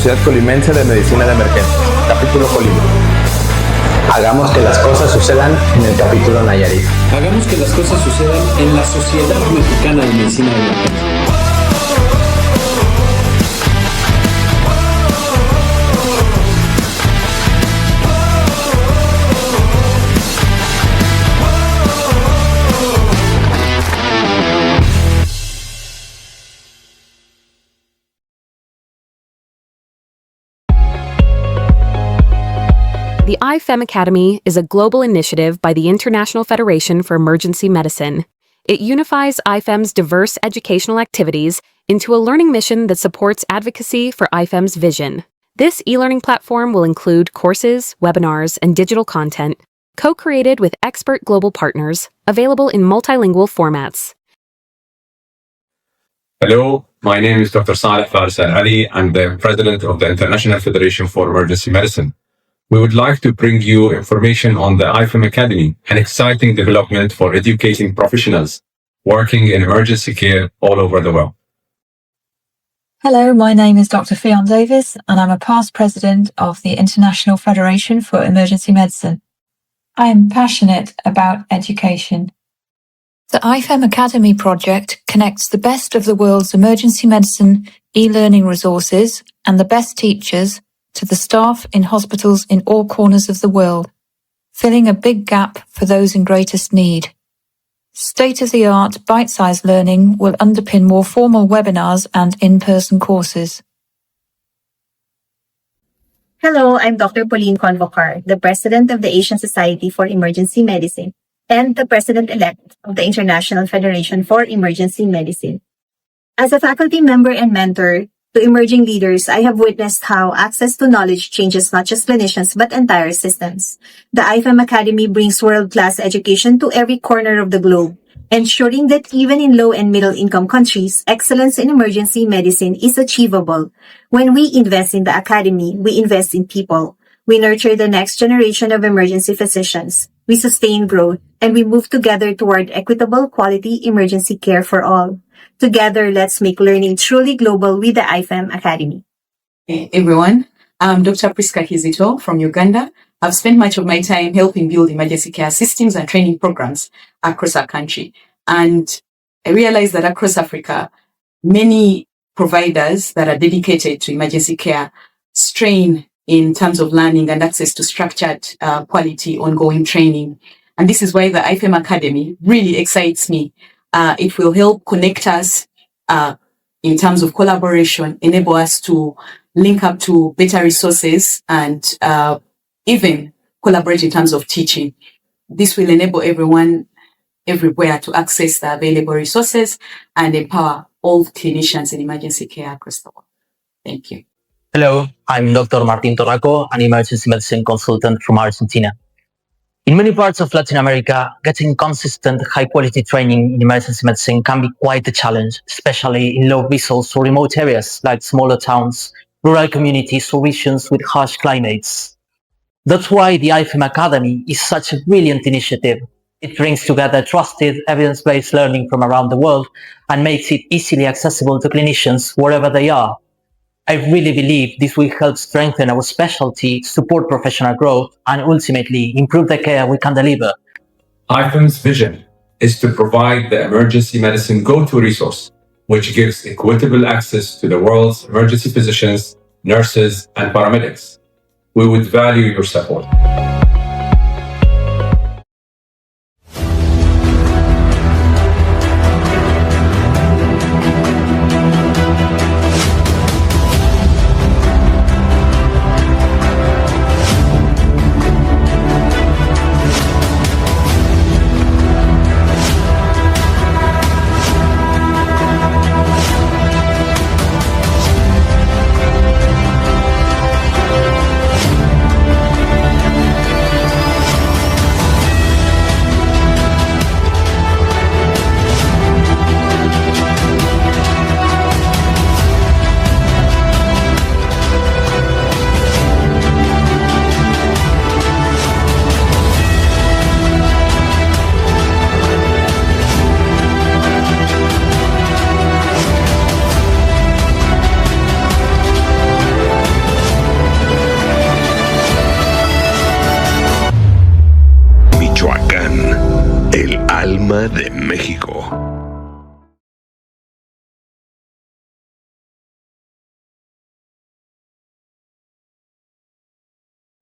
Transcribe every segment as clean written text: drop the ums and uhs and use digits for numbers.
Sociedad Colimense de Medicina de Emergencias, capítulo Colima. Hagamos que las cosas sucedan en el capítulo Nayarit. Hagamos que las cosas sucedan en la Sociedad Mexicana de Medicina de Emergencias. The IFEM Academy is a global initiative by the International Federation for Emergency Medicine. It unifies IFEM's diverse educational activities into a learning mission that supports advocacy for IFEM's vision. This e-learning platform will include courses, webinars, and digital content, co-created with expert global partners, available in multilingual formats. Hello, my name is Dr. Saleh Faris Al Ali. I'm the president of the International Federation for Emergency Medicine. We would like to bring you information on the IFEM Academy, an exciting development for educating professionals working in emergency care all over the world. Hello, my name is Dr. Fionn Davis, and I'm a past president of the International Federation for Emergency Medicine. I am passionate about education. The IFEM Academy project connects the best of the world's emergency medicine e-learning resources and the best teachers to the staff in hospitals in all corners of the world, filling a big gap for those in greatest need. State-of-the-art, bite-sized learning will underpin more formal webinars and in-person courses. Hello, I'm Dr. Pauline Convocar, the President of the Asian Society for Emergency Medicine and the President-elect of the International Federation for Emergency Medicine. As a faculty member and mentor to emerging leaders, I have witnessed how access to knowledge changes not just clinicians but entire systems. The IFEM Academy brings world-class education to every corner of the globe, ensuring that even in low and middle-income countries, excellence in emergency medicine is achievable. When we invest in the academy, we invest in people. We nurture the next generation of emergency physicians. We sustain growth, and we move together toward equitable, quality emergency care for all. Together, let's make learning truly global with the IFEM Academy. Hey everyone, I'm Dr. Priska Kizito from Uganda. I've spent much of my time helping build emergency care systems and training programs across our country. And I realized that across Africa, many providers that are dedicated to emergency care strain in terms of learning and access to structured, quality, ongoing training. And this is why the IFEM Academy really excites me. It will help connect us in terms of collaboration, enable us to link up to better resources and even collaborate in terms of teaching. This will enable everyone everywhere to access the available resources and empower all clinicians in emergency care across the world. Thank you. Hello, I'm Dr. Martin Torraco, an emergency medicine consultant from Argentina. In many parts of Latin America, getting consistent, high-quality training in emergency medicine can be quite a challenge, especially in low-resource or remote areas like smaller towns, rural communities, or regions with harsh climates. That's why the IFEM Academy is such a brilliant initiative. It brings together trusted, evidence-based learning from around the world and makes it easily accessible to clinicians wherever they are. I really believe this will help strengthen our specialty, support professional growth, and ultimately improve the care we can deliver. IFEM's vision is to provide the emergency medicine go-to resource, which gives equitable access to the world's emergency physicians, nurses, and paramedics. We would value your support. México.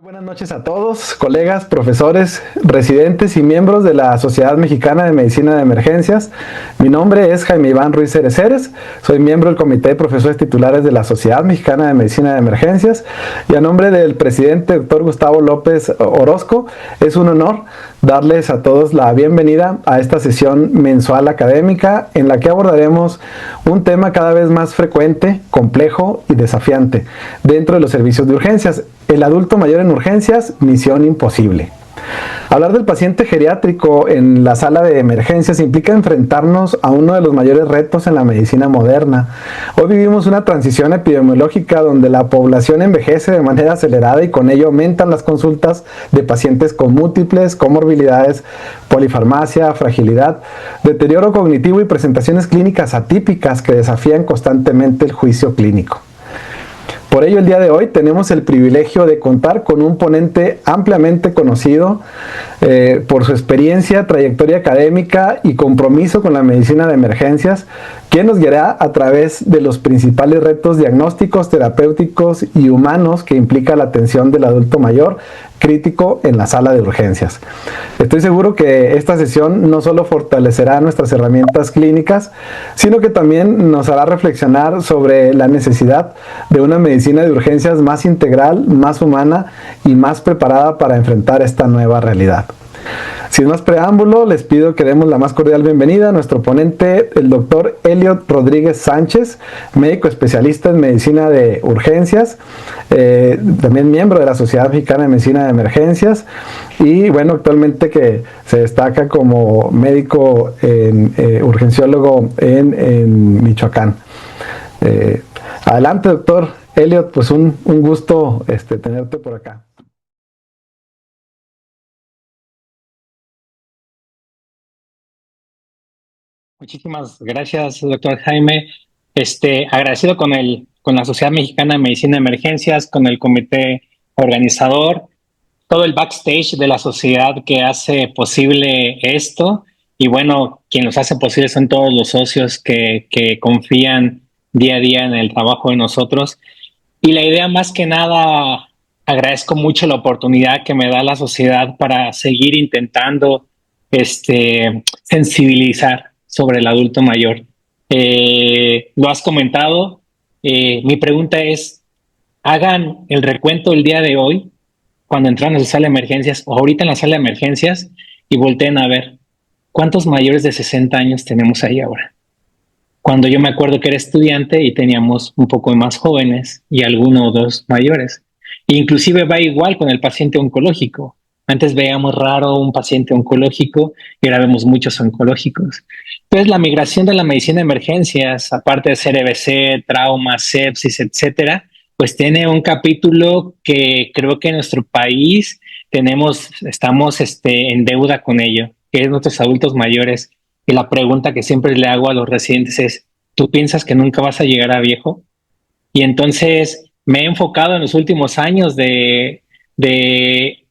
Buenas noches a todos, colegas, profesores, residentes y miembros de la Sociedad Mexicana de Medicina de Emergencias. Mi nombre es Jaime Iván Ruiz Cereceres, soy miembro del Comité de Profesores Titulares de la Sociedad Mexicana de Medicina de Emergencias y a nombre del presidente Dr. Gustavo López Orozco, es un honor darles a todos la bienvenida a esta sesión mensual académica en la que abordaremos un tema cada vez más frecuente, complejo y desafiante dentro de los servicios de urgencias. El adulto mayor en urgencias, misión imposible. Hablar del paciente geriátrico en la sala de emergencias implica enfrentarnos a uno de los mayores retos en la medicina moderna. Hoy vivimos una transición epidemiológica donde la población envejece de manera acelerada y con ello aumentan las consultas de pacientes con múltiples comorbilidades, polifarmacia, fragilidad, deterioro cognitivo y presentaciones clínicas atípicas que desafían constantemente el juicio clínico. Por ello, el día de hoy tenemos el privilegio de contar con un ponente ampliamente conocido por su experiencia, trayectoria académica y compromiso con la medicina de emergencias, quien nos guiará a través de los principales retos diagnósticos, terapéuticos y humanos que implica la atención del adulto mayor crítico en la sala de urgencias. Estoy seguro que esta sesión no solo fortalecerá nuestras herramientas clínicas, sino que también nos hará reflexionar sobre la necesidad de una medicina de urgencias más integral, más humana y más preparada para enfrentar esta nueva realidad. Sin más preámbulo, les pido que demos la más cordial bienvenida a nuestro ponente, el doctor Elliot Rodríguez Sánchez, médico especialista en medicina de urgencias, también miembro de la Sociedad Mexicana de Medicina de Emergencias y bueno, actualmente que se destaca como médico urgenciólogo en Michoacán. Adelante, doctor Elliot, pues un gusto tenerte por acá. Muchísimas gracias, doctor Jaime. Agradecido con la Sociedad Mexicana de Medicina de Emergencias, con el comité organizador, todo el backstage de la sociedad que hace posible esto. Y bueno, quien los hace posible son todos los socios que confían día a día en el trabajo de nosotros. Y la idea, más que nada, agradezco mucho la oportunidad que me da la sociedad para seguir intentando sensibilizar sobre el adulto mayor. Lo has comentado. Mi pregunta es, hagan el recuento el día de hoy, cuando entran a su sala de emergencias o ahorita en la sala de emergencias y volteen a ver cuántos mayores de 60 años tenemos ahí ahora. Cuando yo me acuerdo que era estudiante y teníamos un poco más jóvenes y alguno o dos mayores. Inclusive va igual con el paciente oncológico. Antes veíamos raro un paciente oncológico y ahora vemos muchos oncológicos. Entonces, la migración de la medicina de emergencias, aparte de ser EBC, trauma, sepsis, etcétera, pues tiene un capítulo que creo que en nuestro país estamos en deuda con ello, que es nuestros adultos mayores. Y la pregunta que siempre le hago a los residentes es, ¿tú piensas que nunca vas a llegar a viejo? Y entonces me he enfocado en los últimos años de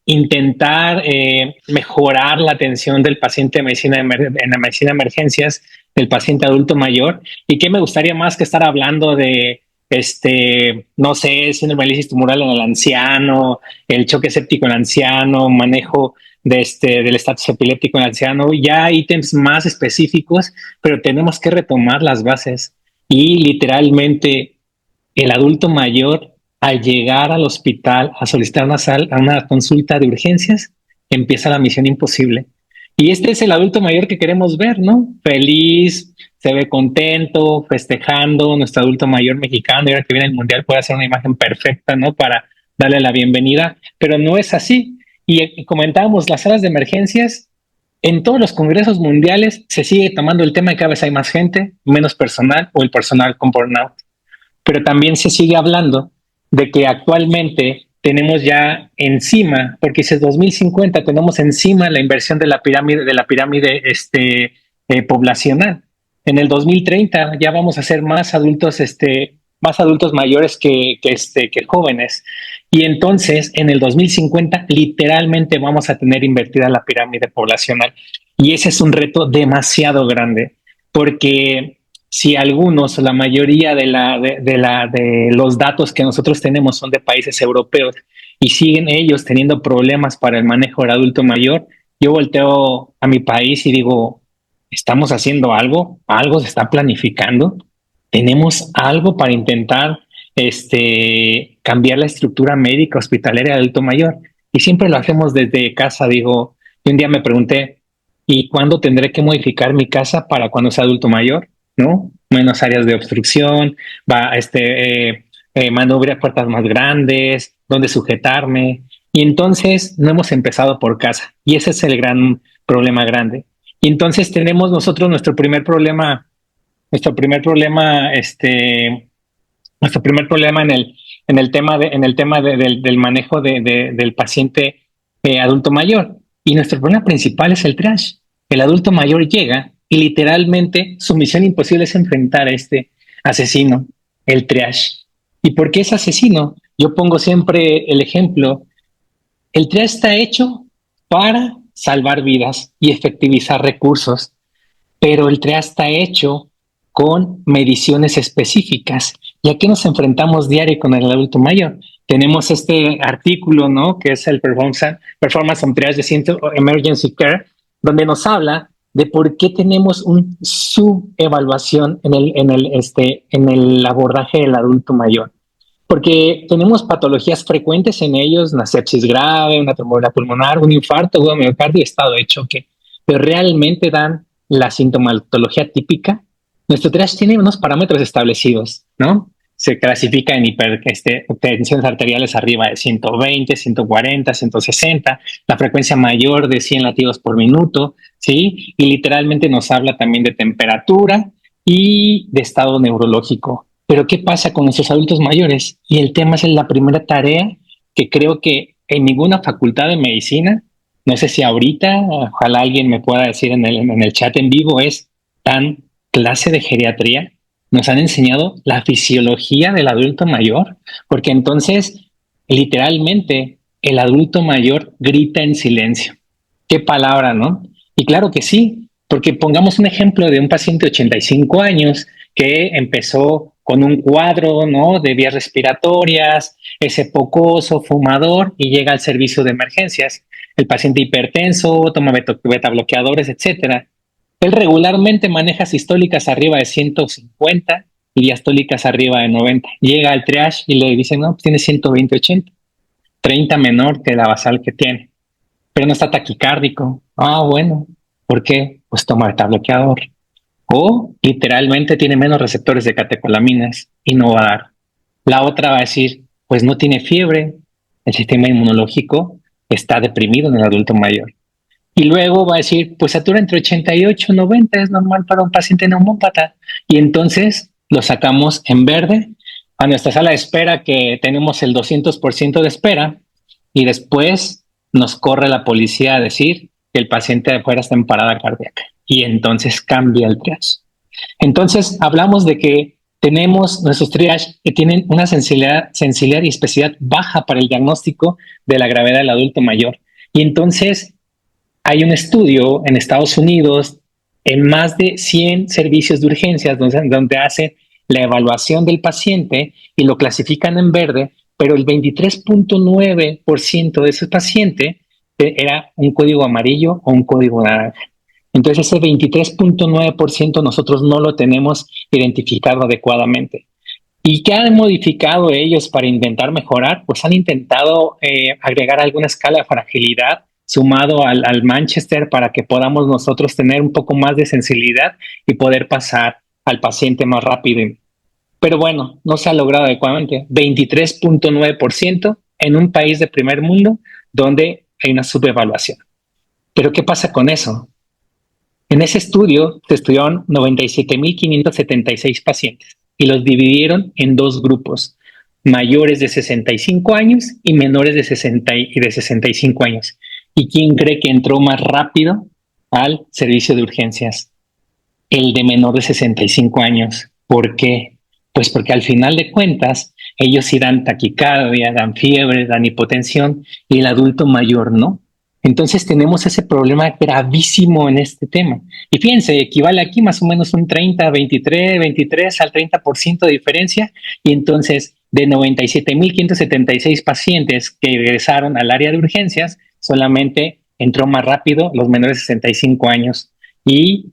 intentar mejorar la atención del paciente en la medicina de emergencias, del paciente adulto mayor. ¿Y qué me gustaría más que estar hablando de, no sé, síndrome de lisis tumoral en el anciano, el choque séptico en el anciano, manejo del estatus epiléptico en el anciano, ya ítems más específicos, pero tenemos que retomar las bases y literalmente el adulto mayor, al llegar al hospital a solicitar una consulta de urgencias, empieza la misión imposible. Y este es el adulto mayor que queremos ver, ¿no? Feliz, se ve contento, festejando, nuestro adulto mayor mexicano, y ahora que viene el mundial puede hacer una imagen perfecta, ¿no? Para darle la bienvenida, pero no es así. Y comentábamos, las salas de emergencias, en todos los congresos mundiales se sigue tomando el tema de que cada vez hay más gente, menos personal o el personal con burnout. Pero también se sigue hablando de que actualmente tenemos ya encima, porque es 2050, tenemos encima la inversión de la pirámide poblacional. En el 2030 ya vamos a ser más adultos mayores que jóvenes. Y entonces en el 2050 literalmente vamos a tener invertida la pirámide poblacional. Y ese es un reto demasiado grande, porque si algunos, la mayoría de los datos que nosotros tenemos son de países europeos y siguen ellos teniendo problemas para el manejo del adulto mayor, yo volteo a mi país y digo, ¿estamos haciendo algo? ¿Algo se está planificando? ¿Tenemos algo para intentar cambiar la estructura médica hospitalaria del adulto mayor? Y siempre lo hacemos desde casa. Digo, y un día me pregunté, ¿y cuándo tendré que modificar mi casa para cuando sea adulto mayor? ¿No? Menos áreas de obstrucción, manubrar puertas más grandes, dónde sujetarme. Y entonces no hemos empezado por casa. Y ese es el gran problema grande. Y entonces tenemos nosotros nuestro primer problema en el tema del manejo del paciente adulto mayor. Y nuestro problema principal es el triage. El adulto mayor llega y literalmente su misión imposible es enfrentar a este asesino, el triage. ¿Y por qué es asesino? Yo pongo siempre el ejemplo. El triage está hecho para salvar vidas y efectivizar recursos, pero el triage está hecho con mediciones específicas. ¿Y a qué nos enfrentamos diario con el adulto mayor? Tenemos este artículo, ¿no? Que es el Performance on Triage de Emergency Care, donde nos habla de por qué tenemos un subevaluación en el abordaje del adulto mayor. Porque tenemos patologías frecuentes en ellos, una sepsis grave, una tromboembolia pulmonar, un infarto, un miocardio y estado de choque, pero realmente dan la sintomatología típica. Nuestro triage tiene unos parámetros establecidos, ¿no? Se clasifica en tensiones arteriales arriba de 120, 140, 160, la frecuencia mayor de 100 latidos por minuto, ¿sí? Y literalmente nos habla también de temperatura y de estado neurológico. Pero ¿qué pasa con nuestros adultos mayores? Y el tema es la primera tarea que creo que en ninguna facultad de medicina, no sé si ahorita, ojalá alguien me pueda decir en el chat en vivo, es tan clase de geriatría. Nos han enseñado la fisiología del adulto mayor, porque entonces literalmente el adulto mayor grita en silencio. Qué palabra, ¿no? Y claro que sí, porque pongamos un ejemplo de un paciente de 85 años que empezó con un cuadro, ¿no?, de vías respiratorias, es epocoso, fumador, y llega al servicio de emergencias. El paciente hipertenso, toma beta bloqueadores, etcétera. Él regularmente maneja sistólicas arriba de 150 y diastólicas arriba de 90. Llega al triage y le dicen, no, pues tiene 120-80, 30 menor que la basal que tiene, pero no está taquicárdico. Ah, bueno, ¿por qué? Pues toma beta bloqueador. O literalmente tiene menos receptores de catecolaminas y no va a dar. La otra va a decir, pues no tiene fiebre, el sistema inmunológico está deprimido en el adulto mayor. Y luego va a decir, pues satura entre 88 y 90, es normal para un paciente neumópata. Y entonces lo sacamos en verde a nuestra sala de espera, que tenemos el 200% de espera, y después nos corre la policía a decir que el paciente de afuera está en parada cardíaca. Y entonces cambia el triage. Entonces hablamos de que tenemos nuestros triage que tienen una sensibilidad y especificidad baja para el diagnóstico de la gravedad del adulto mayor. Y entonces hay un estudio en Estados Unidos en más de 100 servicios de urgencias donde hacen la evaluación del paciente y lo clasifican en verde, pero el 23.9% de ese paciente era un código amarillo o un código naranja. Entonces ese 23.9% nosotros no lo tenemos identificado adecuadamente. ¿Y qué han modificado ellos para intentar mejorar? Pues han intentado agregar alguna escala de fragilidad sumado al Manchester para que podamos nosotros tener un poco más de sensibilidad y poder pasar al paciente más rápido. Pero bueno, no se ha logrado adecuadamente. 23.9% en un país de primer mundo donde hay una subevaluación. ¿Pero qué pasa con eso? En ese estudio se estudiaron 97.576 pacientes y los dividieron en dos grupos, mayores de 65 años y menores de 65 años. ¿Y quién cree que entró más rápido al servicio de urgencias? El de menor de 65 años. ¿Por qué? Pues porque al final de cuentas, ellos sí dan taquicardia, dan fiebre, dan hipotensión, y el adulto mayor no. Entonces tenemos ese problema gravísimo en este tema. Y fíjense, equivale aquí más o menos un 30, 23 al 30% de diferencia. Y entonces de 97,576 pacientes que ingresaron al área de urgencias, solamente entró más rápido los menores de 65 años y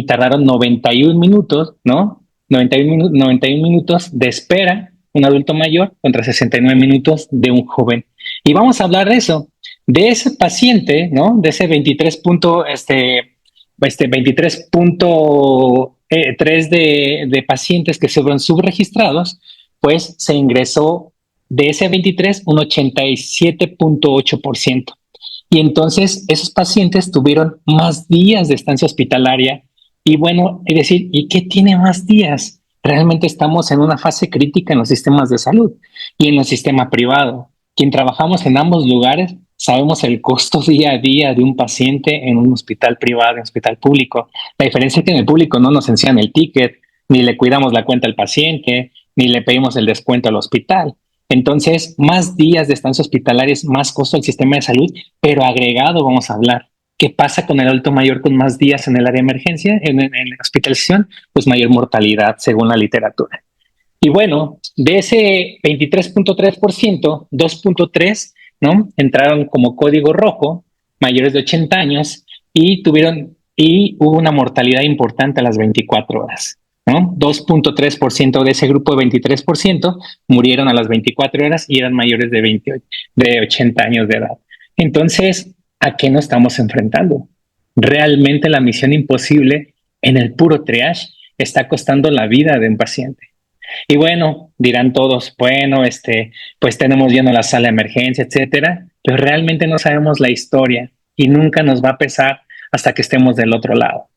tardaron 91 minutos, ¿no? 91 minutos de espera un adulto mayor contra 69 minutos de un joven. Y vamos a hablar de eso, de ese paciente, ¿no? De ese 23.3 de pacientes que fueron subregistrados, pues se ingresó de ese 23 un 87.8%. Y entonces esos pacientes tuvieron más días de estancia hospitalaria. Y bueno, es decir, ¿y qué tiene más días? Realmente estamos en una fase crítica en los sistemas de salud y en el sistema privado. Quien trabajamos en ambos lugares sabemos el costo día a día de un paciente en un hospital privado, en un hospital público. La diferencia es que en el público no nos enseñan el ticket, ni le cuidamos la cuenta al paciente, ni le pedimos el descuento al hospital. Entonces, más días de estancia hospitalaria es más costo al sistema de salud, pero agregado vamos a hablar. ¿Qué pasa con el adulto mayor con más días en el área de emergencia, en la hospitalización? Pues mayor mortalidad, según la literatura. Y bueno, de ese 23.3%, 2.3%, ¿no? Entraron como código rojo, mayores de 80 años, y hubo una mortalidad importante a las 24 horas. ¿No? 2.3% de ese grupo de 23% murieron a las 24 horas y eran mayores de 80 años de edad. Entonces, ¿a qué nos estamos enfrentando? Realmente la misión imposible en el puro triage está costando la vida de un paciente. Y bueno, dirán todos, bueno, pues tenemos lleno la sala de emergencia, etcétera, pero realmente no sabemos la historia y nunca nos va a pesar hasta que estemos del otro lado.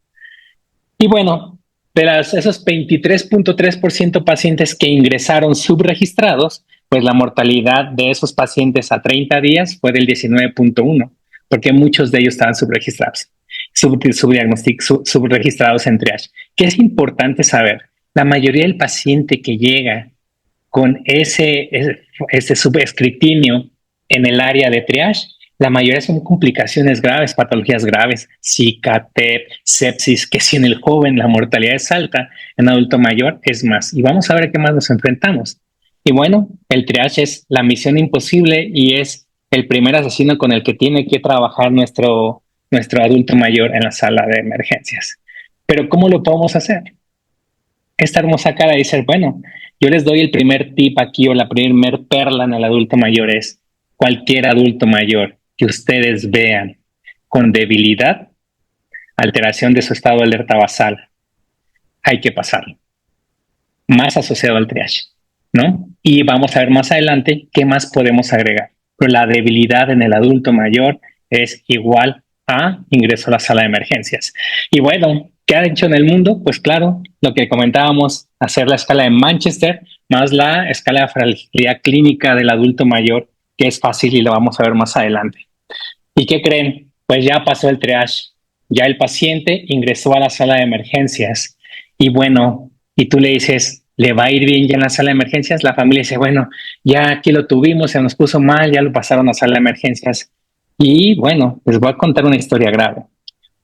Y bueno, de esos 23.3% pacientes que ingresaron subregistrados, pues la mortalidad de esos pacientes a 30 días fue del 19.1%, porque muchos de ellos estaban subregistrados, subregistrados en triage. ¿Qué es importante saber? La mayoría del paciente que llega con ese subescrutinio en el área de triage, la mayoría son complicaciones graves, patologías graves, Zika, TEP, sepsis, que si en el joven la mortalidad es alta, en adulto mayor es más. Y vamos a ver a qué más nos enfrentamos. Y bueno, el triage es la misión imposible y es el primer asesino con el que tiene que trabajar nuestro adulto mayor en la sala de emergencias. Pero ¿cómo lo podemos hacer? Esta hermosa cara dice, bueno, yo les doy el primer tip aquí o la primer perla en el adulto mayor es cualquier adulto mayor que ustedes vean con debilidad, alteración de su estado de alerta basal, hay que pasarlo. Más asociado al triage, ¿no? Y vamos a ver más adelante qué más podemos agregar. Pero la debilidad en el adulto mayor es igual a ingreso a la sala de emergencias. Y bueno, ¿qué ha hecho en el mundo? Pues claro, lo que comentábamos, hacer la escala de Manchester más la escala de fragilidad clínica del adulto mayor, que es fácil y lo vamos a ver más adelante. ¿Y qué creen? Pues ya pasó el triage, ya el paciente ingresó a la sala de emergencias y bueno, y tú le dices, ¿le va a ir bien ya en la sala de emergencias? La familia dice, bueno, ya aquí lo tuvimos, se nos puso mal, ya lo pasaron a sala de emergencias. Y bueno, les voy a contar una historia grave.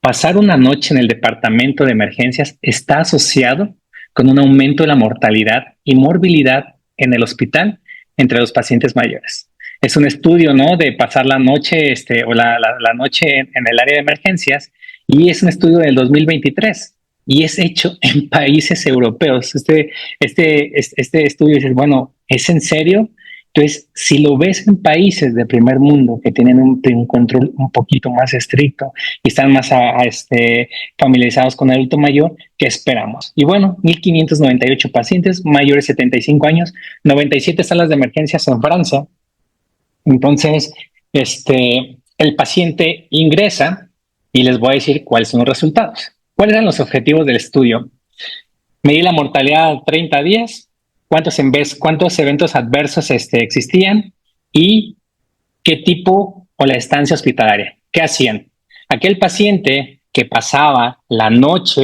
Pasar una noche en el departamento de emergencias está asociado con un aumento de la mortalidad y morbilidad en el hospital entre los pacientes mayores. Es un estudio, ¿no? De pasar la noche, la noche en el área de emergencias, y es un estudio del 2023 y es hecho en países europeos. Este estudio dice, bueno, ¿es en serio? Entonces, si lo ves en países de primer mundo que tienen un control un poquito más estricto y están más familiarizados con el adulto mayor, ¿qué esperamos? Y bueno, 1,598 pacientes mayores de 75 años, 97 salas de emergencias en Francia. Entonces, el paciente ingresa y les voy a decir cuáles son los resultados. ¿Cuáles eran los objetivos del estudio? Medir la mortalidad a 30 días, cuántos eventos adversos existían y qué tipo o la estancia hospitalaria. ¿Qué hacían? Aquel paciente que pasaba la noche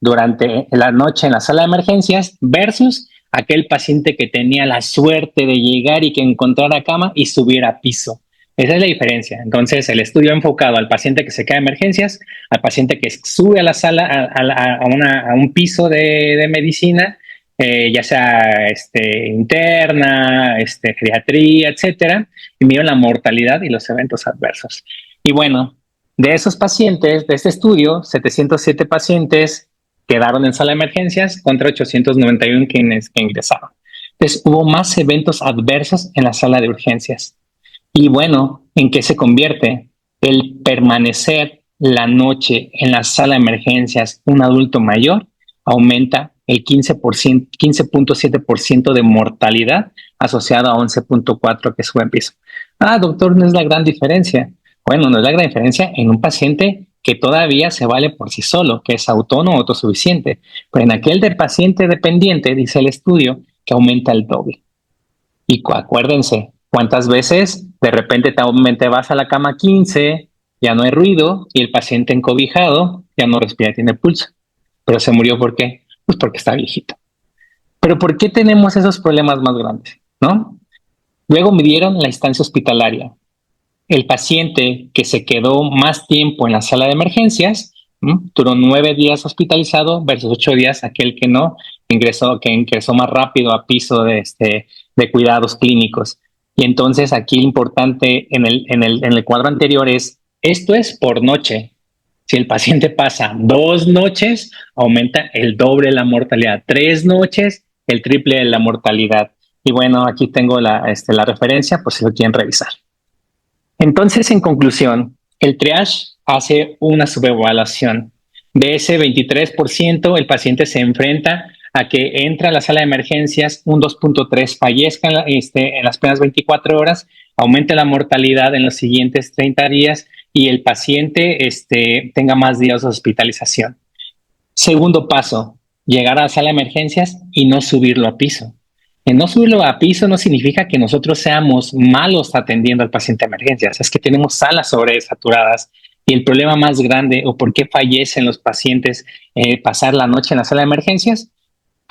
durante la noche en la sala de emergencias versus aquel paciente que tenía la suerte de llegar y que encontrara cama y subiera a piso. Esa es la diferencia. Entonces, el estudio ha enfocado al paciente que se queda en emergencias, al paciente que sube a la sala, a un piso de medicina, ya sea interna, geriatría, etcétera, y miran la mortalidad y los eventos adversos. Y bueno, de esos pacientes, de este estudio, 707 pacientes quedaron en sala de emergencias contra 891 que ingresaron. Entonces, hubo más eventos adversos en la sala de urgencias. Y bueno, ¿en qué se convierte? El permanecer la noche en la sala de emergencias, un adulto mayor, aumenta el 15.7% de mortalidad asociada a 11.4% que sube en piso. Doctor, no es la gran diferencia. Bueno, no es la gran diferencia en un paciente que todavía se vale por sí solo, que es autónomo o autosuficiente. Pero en aquel de paciente dependiente, dice el estudio, que aumenta el doble. Y acuérdense, ¿cuántas veces de repente te vas a la cama 15, ya no hay ruido y el paciente encobijado ya no respira, tiene pulso? Pero se murió, ¿por qué? Pues porque está viejito. Pero ¿por qué tenemos esos problemas más grandes? ¿No? Luego midieron la instancia hospitalaria. El paciente que se quedó más tiempo en la sala de emergencias, duró 9 días hospitalizado versus 8 días aquel que no, que ingresó más rápido a piso de cuidados clínicos. Y entonces aquí lo importante en el cuadro anterior es, esto es por noche. Si el paciente pasa 2 noches, aumenta el doble la mortalidad. 3 noches, el triple de la mortalidad. Y bueno, aquí tengo la referencia por si lo quieren revisar. Entonces, en conclusión, el triage hace una subevaluación. De ese 23%, el paciente se enfrenta a que entra a la sala de emergencias, un 2.3 fallezca en las primeras 24 horas, aumente la mortalidad en los siguientes 30 días y el paciente tenga más días de hospitalización. Segundo paso, llegar a la sala de emergencias y no subirlo a piso. El no subirlo a piso no significa que nosotros seamos malos atendiendo al paciente de emergencias, es que tenemos salas sobresaturadas y el problema más grande o por qué fallecen los pacientes pasar la noche en la sala de emergencias.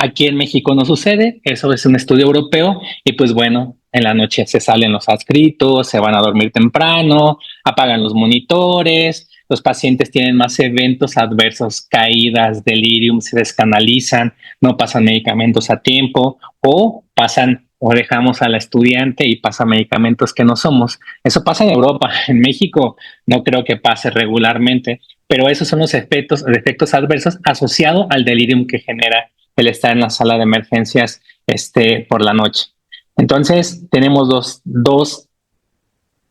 Aquí en México no sucede, eso es un estudio europeo y pues bueno, en la noche se salen los adscritos, se van a dormir temprano, apagan los monitores, los pacientes tienen más eventos adversos, caídas, delirium, se descanalizan, no pasan medicamentos a tiempo o dejamos a la estudiante y pasa medicamentos que no somos. Eso pasa en Europa, en México no creo que pase regularmente, pero esos son los efectos adversos asociados al delirium que genera el estar en la sala de emergencias por la noche. Entonces, tenemos dos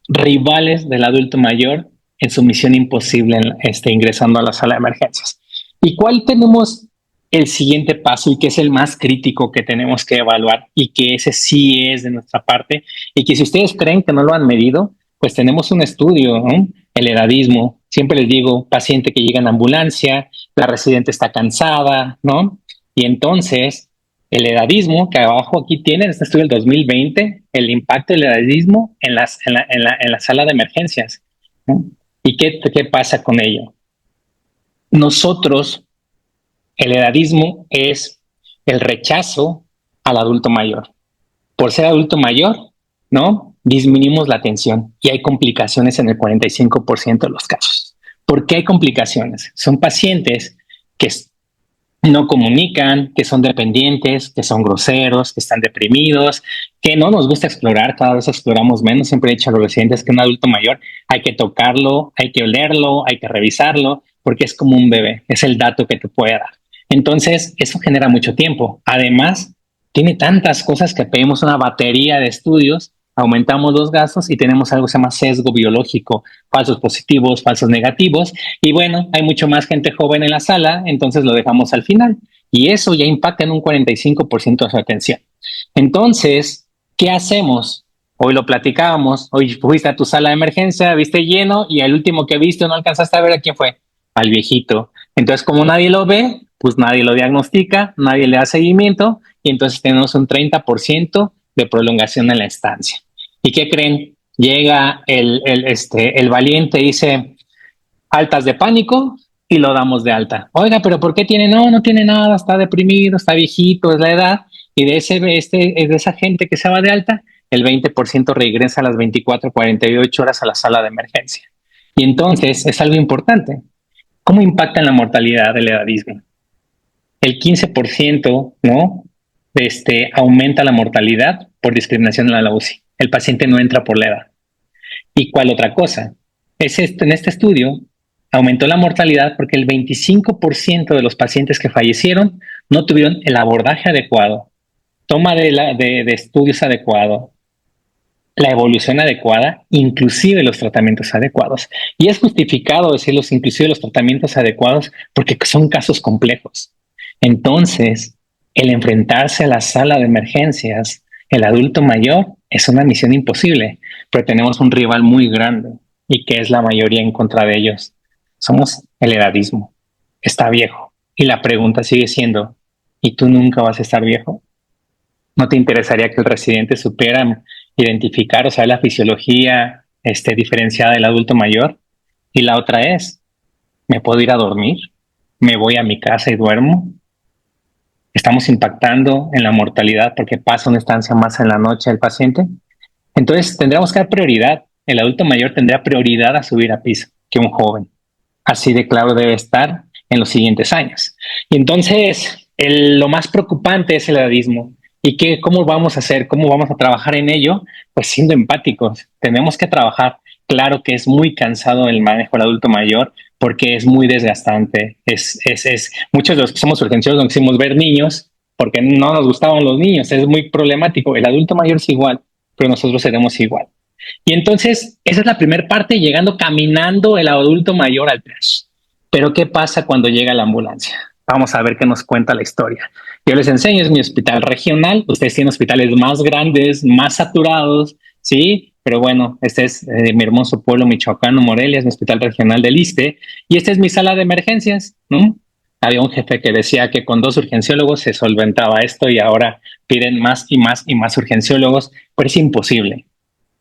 rivales del adulto mayor en su misión imposible ingresando a la sala de emergencias. ¿Y cuál tenemos el siguiente paso y que es el más crítico que tenemos que evaluar y que ese sí es de nuestra parte y que si ustedes creen que no lo han medido, pues tenemos un estudio, ¿no? El edadismo. Siempre les digo, paciente que llega en ambulancia, la residente está cansada, ¿no? Y entonces, el edadismo, que abajo aquí tienen, este estudio del 2020, el impacto del edadismo en la sala de emergencias, ¿no? ¿Y qué pasa con ello? Nosotros, el edadismo es el rechazo al adulto mayor. Por ser adulto mayor, ¿no? Disminuimos la atención y hay complicaciones en el 45% de los casos. ¿Por qué hay complicaciones? Son pacientes que no comunican, que son dependientes, que son groseros, que están deprimidos, que no nos gusta explorar, cada vez exploramos menos. Siempre he dicho a los residentes que un adulto mayor hay que tocarlo, hay que olerlo, hay que revisarlo, porque es como un bebé, es el dato que te puede dar. Entonces, eso genera mucho tiempo. Además, tiene tantas cosas que pedimos una batería de estudios, aumentamos los gastos y tenemos algo que se llama sesgo biológico, falsos positivos, falsos negativos. Y bueno, hay mucho más gente joven en la sala, entonces lo dejamos al final. Y eso ya impacta en un 45% de su atención. Entonces, ¿qué hacemos? Hoy lo platicábamos, hoy fuiste a tu sala de emergencia, viste lleno y el último que viste no alcanzaste a ver a quién fue, al viejito. Entonces, como nadie lo ve, pues nadie lo diagnostica, nadie le da seguimiento y entonces tenemos un 30% de prolongación en la estancia. ¿Y qué creen? Llega el valiente y dice altas de pánico y lo damos de alta. Oiga, pero ¿por qué tiene? No tiene nada, está deprimido, está viejito, es la edad. Y de esa gente que se va de alta, el 20% regresa a las 24, 48 horas a la sala de emergencia. Y entonces es algo importante. ¿Cómo impacta en la mortalidad el edadismo? El 15%, ¿no? Aumenta la mortalidad por discriminación en la UCI. El paciente no entra por la edad. ¿Y cuál otra cosa? En este estudio aumentó la mortalidad porque el 25% de los pacientes que fallecieron no tuvieron el abordaje adecuado, toma de estudios adecuado, la evolución adecuada, inclusive los tratamientos adecuados. Y es justificado decirlos, inclusive los tratamientos adecuados, porque son casos complejos. Entonces, el enfrentarse a la sala de emergencias, el adulto mayor, es una misión imposible, pero tenemos un rival muy grande y que es la mayoría en contra de ellos. Somos el edadismo. Está viejo. Y la pregunta sigue siendo, ¿y tú nunca vas a estar viejo? ¿No te interesaría que el residente supiera identificar o saber la fisiología diferenciada del adulto mayor? Y la otra es, ¿me puedo ir a dormir? ¿Me voy a mi casa y duermo? Estamos impactando en la mortalidad porque pasa una estancia más en la noche del paciente. Entonces tendremos que dar prioridad. El adulto mayor tendrá prioridad a subir a piso que un joven. Así de claro debe estar en los siguientes años. Y entonces lo más preocupante es el edadismo. ¿Y cómo vamos a hacer? ¿Cómo vamos a trabajar en ello? Pues siendo empáticos. Tenemos que trabajar. Claro que es muy cansado el manejo del adulto mayor porque es muy desgastante. Muchos de los que somos urgenciólogos no quisimos ver niños porque no nos gustaban los niños. Es muy problemático. El adulto mayor es igual, pero nosotros seremos igual. Y entonces esa es la primera parte, llegando caminando el adulto mayor al triage. Pero ¿qué pasa cuando llega la ambulancia? Vamos a ver qué nos cuenta la historia. Yo les enseño, es mi hospital regional. Ustedes tienen hospitales más grandes, más saturados, ¿sí? Pero bueno, este es mi hermoso pueblo michoacano, Morelia, es mi hospital regional del ISSSTE. Y esta es mi sala de emergencias, ¿no? Había un jefe que decía que con 2 urgenciólogos se solventaba esto y ahora piden más y más y más urgenciólogos, pero es imposible.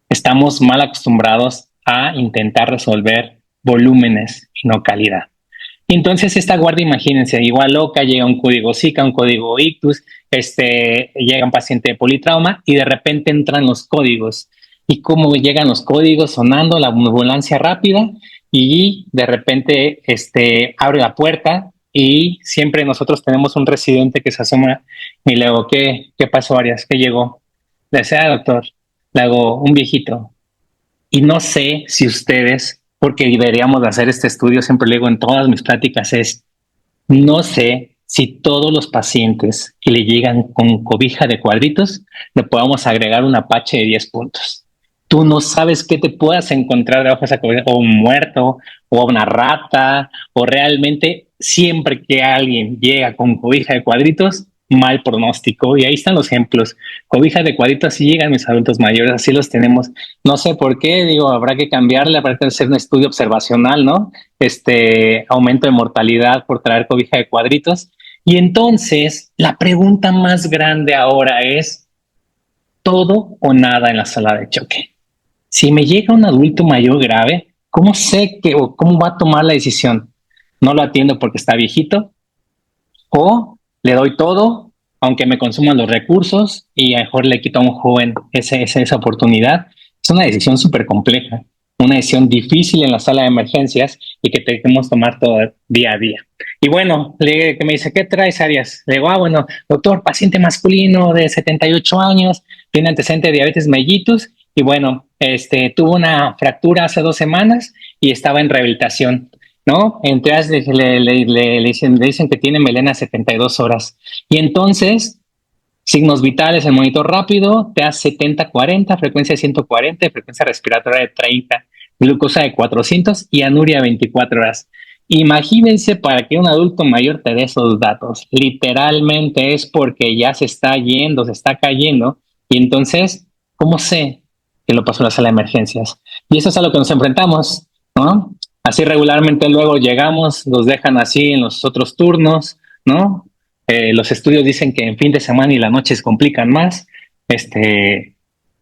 Estamos mal acostumbrados a intentar resolver volúmenes y no calidad. Y entonces esta guardia, imagínense, igual loca, llega un código Zika, un código ictus, llega un paciente de politrauma y de repente entran los códigos. Y cómo llegan los códigos sonando, la ambulancia rápida y de repente abre la puerta y siempre nosotros tenemos un residente que se asoma y le digo, ¿qué pasó, Arias? ¿Qué llegó? Le decía, doctor, le hago un viejito. Y no sé si ustedes, porque deberíamos de hacer este estudio, siempre le digo en todas mis pláticas, no sé si todos los pacientes que le llegan con cobija de cuadritos, le podamos agregar un Apache de 10 puntos. Tú no sabes qué te puedas encontrar debajo de esa cobija, o un muerto, o una rata, o realmente siempre que alguien llega con cobija de cuadritos, mal pronóstico. Y ahí están los ejemplos. Cobijas de cuadritos, así llegan mis adultos mayores, así los tenemos. No sé por qué, digo, habrá que cambiarle, habrá que hacer un estudio observacional, ¿no? Aumento de mortalidad por traer cobija de cuadritos. Y entonces, la pregunta más grande ahora es, ¿todo o nada en la sala de choque? Si me llega un adulto mayor grave, ¿cómo sé o cómo va a tomar la decisión? ¿No lo atiendo porque está viejito? ¿O le doy todo, aunque me consuman los recursos y a lo mejor le quito a un joven esa oportunidad? Es una decisión súper compleja, una decisión difícil en la sala de emergencias y que tenemos que tomar todo día a día. Y bueno, que me dice, ¿qué traes, Arias? Le digo, bueno, doctor, paciente masculino de 78 años, tiene antecedente de diabetes mellitus y bueno, tuvo una fractura hace 2 semanas y estaba en rehabilitación, ¿no? Entonces le dicen que tiene melena 72 horas. Y entonces, signos vitales, el monitor rápido, TEA 70-40, frecuencia de 140, frecuencia respiratoria de 30, glucosa de 400 y anuria 24 horas. Imagínense para que un adulto mayor te dé esos datos. Literalmente es porque ya se está yendo, se está cayendo. Y entonces, ¿cómo sé que lo pasó a la sala de emergencias? Y eso es a lo que nos enfrentamos, ¿no? Así regularmente luego llegamos, los dejan así en los otros turnos, ¿no? Los estudios dicen que en fin de semana y la noche se complican más.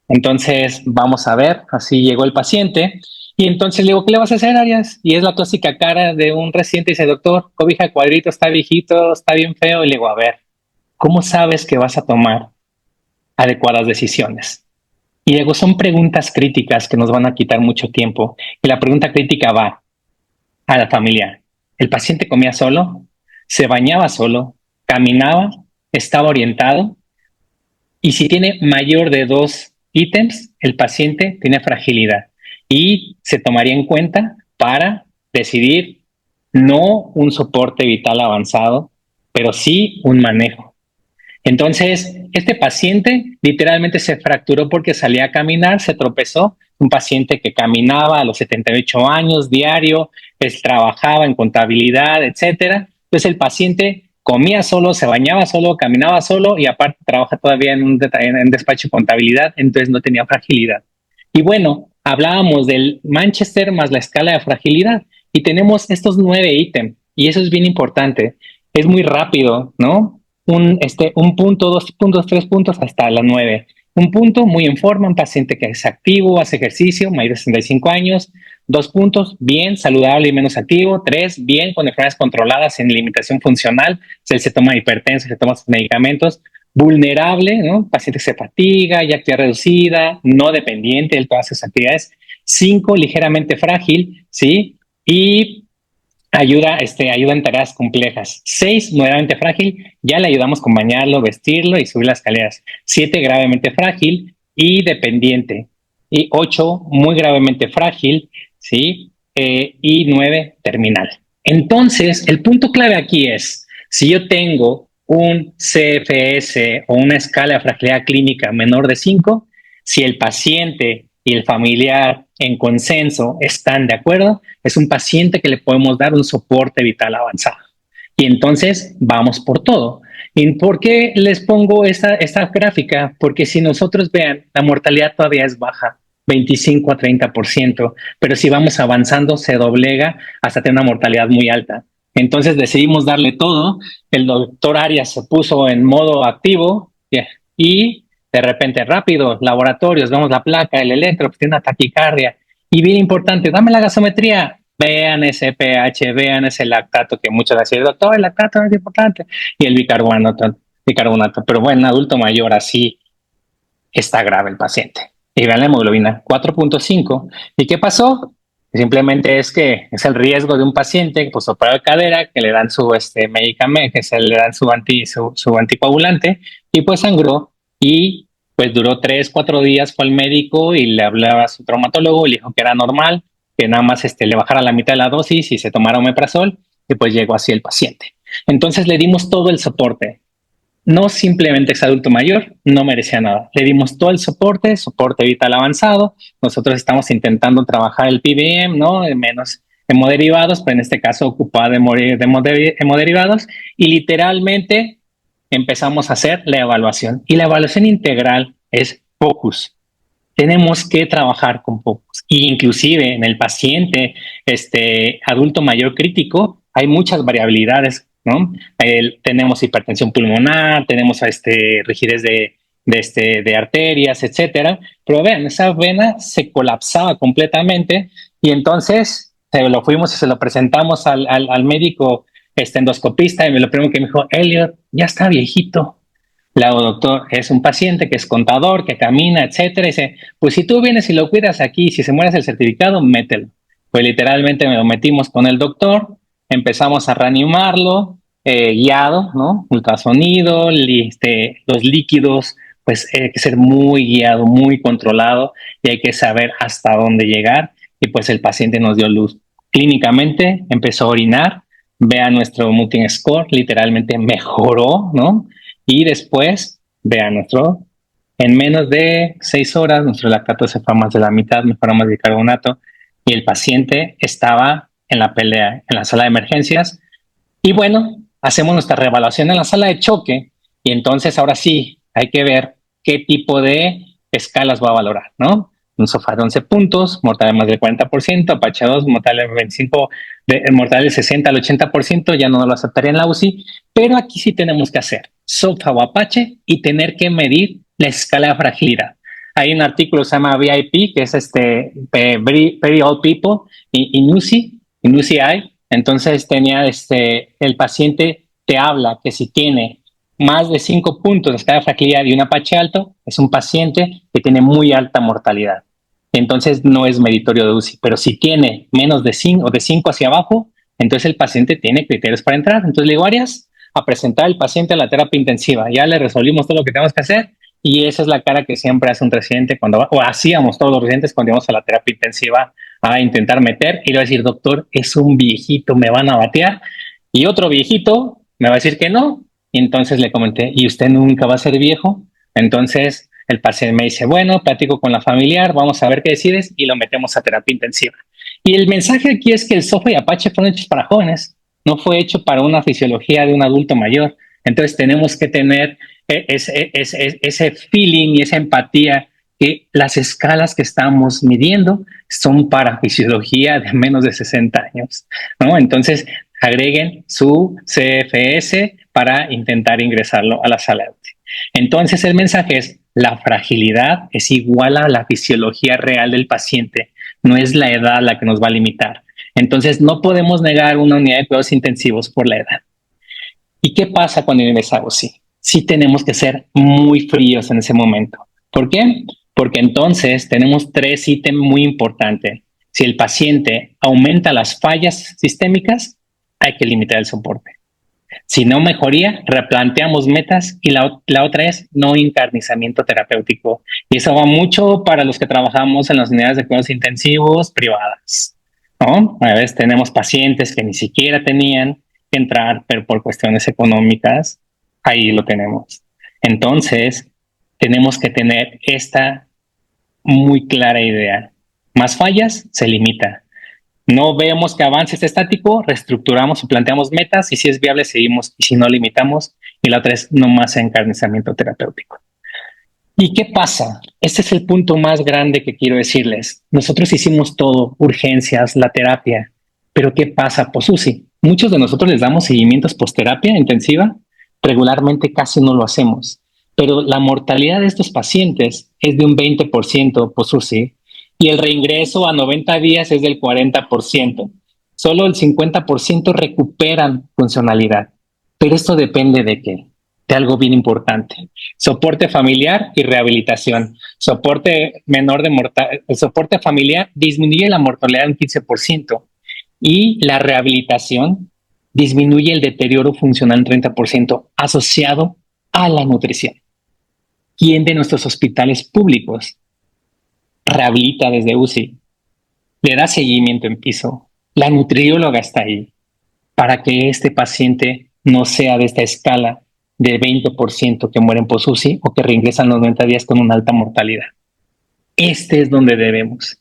Entonces, vamos a ver, así llegó el paciente. Y entonces le digo, ¿qué le vas a hacer, Arias? Y es la clásica cara de un residente y dice, doctor, cobija de cuadrito, está viejito, está bien feo. Y le digo, a ver, ¿cómo sabes que vas a tomar adecuadas decisiones? Y luego son preguntas críticas que nos van a quitar mucho tiempo. Y la pregunta crítica va a la familia. ¿El paciente comía solo? ¿Se bañaba solo? ¿Caminaba? ¿Estaba orientado? Y si tiene mayor de 2 ítems, el paciente tiene fragilidad. Y se tomaría en cuenta para decidir no un soporte vital avanzado, pero sí un manejo. Entonces, este paciente literalmente se fracturó porque salía a caminar, se tropezó. Un paciente que caminaba a los 78 años diario, trabajaba en contabilidad, etcétera. Entonces, el paciente comía solo, se bañaba solo, caminaba solo y aparte trabaja todavía en un despacho de contabilidad, entonces no tenía fragilidad. Y bueno, hablábamos del Manchester más la escala de fragilidad y tenemos estos 9 ítems y eso es bien importante. Es muy rápido, ¿no? Un punto, 2 puntos, 3 puntos hasta las 9. Un punto, muy en forma, un paciente que es activo, hace ejercicio, mayor de 65 años. 2 puntos, bien, saludable y menos activo. 3, bien, con enfermedades controladas en limitación funcional. Se toma hipertenso, se toma sus medicamentos. Vulnerable, ¿no? Paciente que se fatiga, ya actividad reducida, no dependiente de todas sus actividades. 5, ligeramente frágil, ¿sí? Y ayuda en tareas complejas. 6, moderadamente frágil, ya le ayudamos con bañarlo, vestirlo y subir las escaleras. 7, gravemente frágil y dependiente. Y 8, muy gravemente frágil, ¿sí? Y 9, terminal. Entonces, el punto clave aquí es, si yo tengo un CFS o una escala de fragilidad clínica menor de 5, si el paciente y el familiar en consenso están de acuerdo, es un paciente que le podemos dar un soporte vital avanzado. Y entonces vamos por todo. ¿Y por qué les pongo esta gráfica? Porque si nosotros vean, la mortalidad todavía es baja, 25 a 30%, pero si vamos avanzando se doblega hasta tener una mortalidad muy alta. Entonces decidimos darle todo. El doctor Arias se puso en modo activo y de repente rápido, laboratorios, vemos la placa, el electro, pues tiene una taquicardia. Y bien importante, dame la gasometría, vean ese pH, vean ese lactato, que muchos dicen, doctor, el lactato es importante. Y el bicarbonato. Pero bueno, adulto mayor, así está grave el paciente. Y vean la hemoglobina, 4.5. ¿Y qué pasó? Simplemente es que es el riesgo de un paciente pues operado de cadera, que le dan su medicamento, que le dan su anticoagulante, y pues sangró. Y pues duró 3-4 días, fue al médico y le hablaba a su traumatólogo y le dijo que era normal, que nada más le bajara la mitad de la dosis y se tomara omeprazol, y pues llegó así el paciente. Entonces le dimos todo el soporte. No simplemente es adulto mayor, no merecía nada. Le dimos todo el soporte vital avanzado. Nosotros estamos intentando trabajar el PBM, ¿no? Menos hemoderivados, pero en este caso ocupaba de hemoderivados, y literalmente empezamos a hacer la evaluación. Y la evaluación integral es focus. Tenemos que trabajar con focus. Y inclusive en el paciente adulto mayor crítico hay muchas variabilidades, ¿no? Tenemos hipertensión pulmonar, tenemos rigidez de arterias, etcétera. Pero vean, esa vena se colapsaba completamente y entonces lo fuimos y se lo presentamos al médico endoscopista, y lo primero que me dijo, Elliot, ya está viejito. Le digo, doctor, es un paciente que es contador, que camina, etcétera. Y dice, pues si tú vienes y lo cuidas aquí, si se mueres el certificado, mételo. Pues literalmente me lo metimos con el doctor, empezamos a reanimarlo, guiado, ¿no? Ultrasonido, los líquidos, pues hay que ser muy guiado, muy controlado, y hay que saber hasta dónde llegar. Y pues el paciente nos dio luz. Clínicamente empezó a orinar, vea nuestro Mutin score, literalmente mejoró, ¿no? Y después, vea en menos de 6 horas, nuestro lactato se fue a más de la mitad, mejoramos el bicarbonato, y el paciente estaba en la pelea, en la sala de emergencias. Y bueno, hacemos nuestra reevaluación en la sala de choque, y entonces ahora sí, hay que ver qué tipo de escalas va a valorar, ¿no? Un sofá de 11 puntos, mortal de más del 40%, Apache 2, mortal de 25, mortal del 60 al 80%, ya no lo aceptaría en la UCI, pero aquí sí tenemos que hacer sofá o Apache y tener que medir la escala de fragilidad. Hay un artículo que se llama VIP, que es Very Old People, y NUCI hay. Entonces tenía el paciente te habla que si tiene más de 5 puntos de escala de fragilidad y un Apache alto, es un paciente que tiene muy alta mortalidad. Entonces no es meritorio de UCI, pero si tiene menos de 5 o de 5 hacia abajo, entonces el paciente tiene criterios para entrar. Entonces le digo, Arias, a presentar al paciente a la terapia intensiva. Ya le resolvimos todo lo que tenemos que hacer y esa es la cara que siempre hace un residente cuando va, o hacíamos todos los residentes cuando íbamos a la terapia intensiva a intentar meter y le va a decir, doctor, es un viejito, me van a batear. Y otro viejito me va a decir que no. Y entonces le comenté, ¿y usted nunca va a ser viejo? Entonces el paciente me dice, bueno, platico con la familiar, vamos a ver qué decides y lo metemos a terapia intensiva. Y el mensaje aquí es que el SOFA y Apache fueron hechos para jóvenes, no fue hecho para una fisiología de un adulto mayor. Entonces tenemos que tener ese feeling y esa empatía que las escalas que estamos midiendo son para fisiología de menos de 60 años, ¿no? Entonces agreguen su CFS para intentar ingresarlo a la sala de UCI. Entonces el mensaje es, la fragilidad es igual a la fisiología real del paciente, no es la edad la que nos va a limitar. Entonces no podemos negar una unidad de cuidados intensivos por la edad. ¿Y qué pasa cuando ingresamos? Sí tenemos que ser muy fríos en ese momento. ¿Por qué? Porque entonces tenemos 3 ítems muy importantes. Si el paciente aumenta las fallas sistémicas, hay que limitar el soporte. Si no mejoría, replanteamos metas y la otra es no encarnizamiento terapéutico. Y eso va mucho para los que trabajamos en las unidades de cuidados intensivos privadas, ¿no? A veces tenemos pacientes que ni siquiera tenían que entrar, pero por cuestiones económicas, ahí lo tenemos. Entonces, tenemos que tener esta muy clara idea. Más fallas, se limita. No vemos que avance este estático, reestructuramos o planteamos metas y si es viable seguimos y si no limitamos. Y la otra es no más encarnizamiento terapéutico. ¿Y qué pasa? Este es el punto más grande que quiero decirles. Nosotros hicimos todo, urgencias, la terapia, pero ¿qué pasa post-UCI? Muchos de nosotros les damos seguimientos post-terapia intensiva, regularmente casi no lo hacemos, pero la mortalidad de estos pacientes es de un 20% post-UCI y el reingreso a 90 días es del 40%. Solo el 50% recuperan funcionalidad. Pero esto depende de qué, de algo bien importante. Soporte familiar y rehabilitación. Soporte menor de mortalidad. El soporte familiar disminuye la mortalidad un 15% y la rehabilitación disminuye el deterioro funcional un 30% asociado a la nutrición. ¿Quién de nuestros hospitales públicos rehabilita desde UCI? Le da seguimiento en piso. La nutrióloga está ahí para que este paciente no sea de esta escala de 20% que mueren post-UCI o que reingresan los 90 días con una alta mortalidad. Este es donde debemos.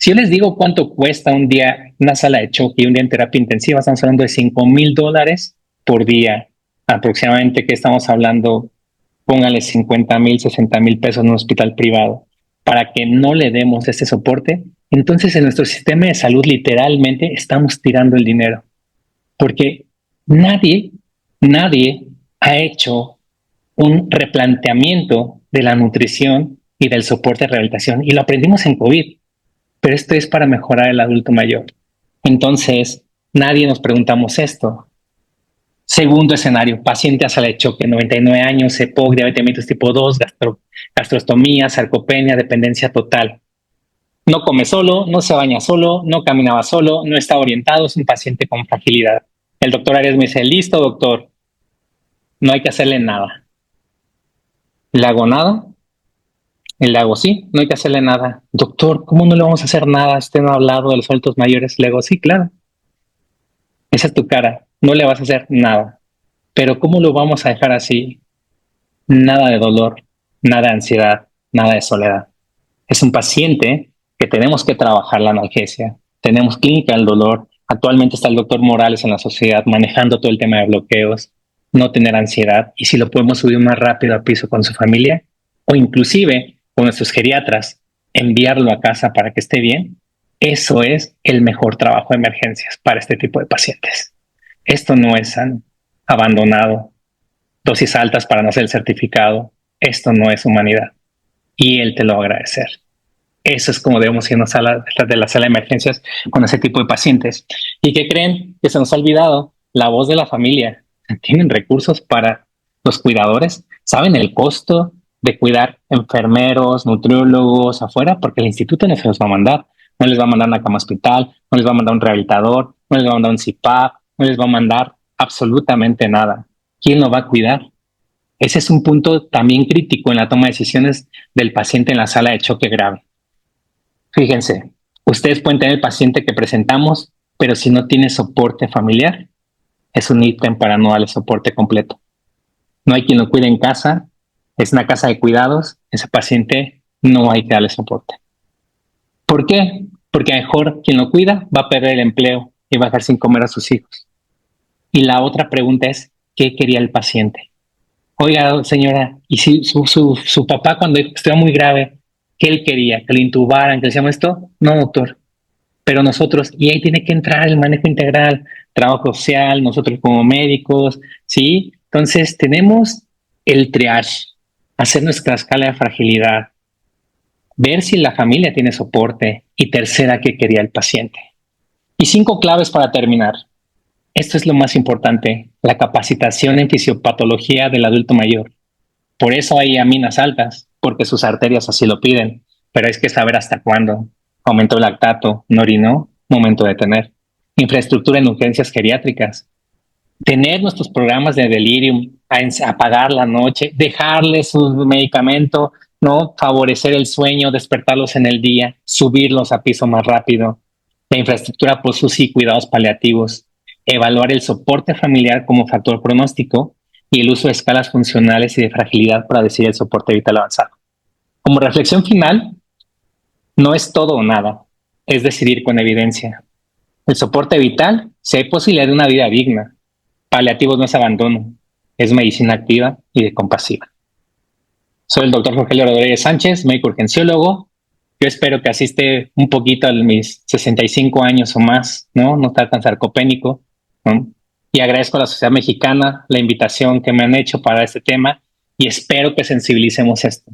Si yo les digo cuánto cuesta un día una sala de choque y un día en terapia intensiva, estamos hablando de $5,000 por día. Aproximadamente que estamos hablando, póngale 50,000, 60,000 pesos en un hospital privado. Para que no le demos este soporte, entonces en nuestro sistema de salud literalmente estamos tirando el dinero. Porque nadie ha hecho un replanteamiento de la nutrición y del soporte de rehabilitación. Y lo aprendimos en COVID. Pero esto es para mejorar el adulto mayor. Entonces, nadie nos preguntamos esto. Segundo escenario, paciente a sala de choque, 99 años, EPOC, diabetes mellitus tipo 2, gastrostomía, sarcopenia, dependencia total. No come solo, no se baña solo, no caminaba solo, no está orientado, es un paciente con fragilidad. El doctor Arias me dice, listo doctor, no hay que hacerle nada. ¿Le hago nada? Le hago sí, no hay que hacerle nada. Doctor, ¿cómo no le vamos a hacer nada? Usted no ha hablado de los adultos mayores. Le hago sí, claro. Esa es tu cara, no le vas a hacer nada. Pero ¿cómo lo vamos a dejar así? Nada de dolor, nada de ansiedad, nada de soledad. Es un paciente que tenemos que trabajar la analgesia. Tenemos clínica del dolor. Actualmente está el doctor Morales en la sociedad manejando todo el tema de bloqueos, no tener ansiedad. Y si lo podemos subir más rápido a piso con su familia o inclusive con nuestros geriatras, enviarlo a casa para que esté bien, eso es el mejor trabajo de emergencias para este tipo de pacientes. Esto no es sano, abandonado, dosis altas para no hacer el certificado. Esto no es humanidad. Y él te lo va a agradecer. Eso es como debemos irnos a de la sala de emergencias con ese tipo de pacientes. ¿Y qué creen? Que se nos ha olvidado la voz de la familia. Tienen recursos para los cuidadores, saben el costo de cuidar enfermeros, nutriólogos afuera, porque el instituto no se los va a mandar. No les va a mandar una cama hospital, no les va a mandar un rehabilitador, no les va a mandar un CPAP, no les va a mandar absolutamente nada. ¿Quién lo va a cuidar? Ese es un punto también crítico en la toma de decisiones del paciente en la sala de choque grave. Fíjense, ustedes pueden tener el paciente que presentamos, pero si no tiene soporte familiar, es un ítem para no darle soporte completo. No hay quien lo cuide en casa, es una casa de cuidados, ese paciente no hay que darle soporte. ¿Por qué? Porque a lo mejor quien lo cuida va a perder el empleo y va a dejar sin comer a sus hijos. Y la otra pregunta es, ¿qué quería el paciente? Oiga, señora, ¿y si su papá cuando estuvo muy grave, qué él quería? ¿Que lo intubaran? ¿Que le hacíamos esto? No, doctor. Pero nosotros, y ahí tiene que entrar el manejo integral, trabajo social, nosotros como médicos, ¿sí? Entonces tenemos el triage, hacer nuestra escala de fragilidad, ver si la familia tiene soporte y tercera, qué quería el paciente. Y 5 claves para terminar. Esto es lo más importante, la capacitación en fisiopatología del adulto mayor. Por eso hay aminas altas, porque sus arterias así lo piden, pero hay que saber hasta cuándo. Aumentó el lactato, no orinó, momento de tener. Infraestructura en urgencias geriátricas. Tener nuestros programas de delirium, apagar la noche, dejarles su medicamento, no favorecer el sueño, despertarlos en el día, subirlos a piso más rápido. La infraestructura post-UCI, cuidados paliativos. Evaluar el soporte familiar como factor pronóstico y el uso de escalas funcionales y de fragilidad para decidir el soporte vital avanzado. Como reflexión final, no es todo o nada, es decidir con evidencia. El soporte vital, si hay posibilidad de una vida digna. Paliativos no es abandono, es medicina activa y de compasiva. Soy el doctor Rogelio Rodríguez Sánchez, médico urgenciólogo. Yo espero que asiste un poquito a mis 65 años o más, no estar tan sarcopénico, ¿no? Y agradezco a la sociedad mexicana la invitación que me han hecho para este tema y espero que sensibilicemos esto.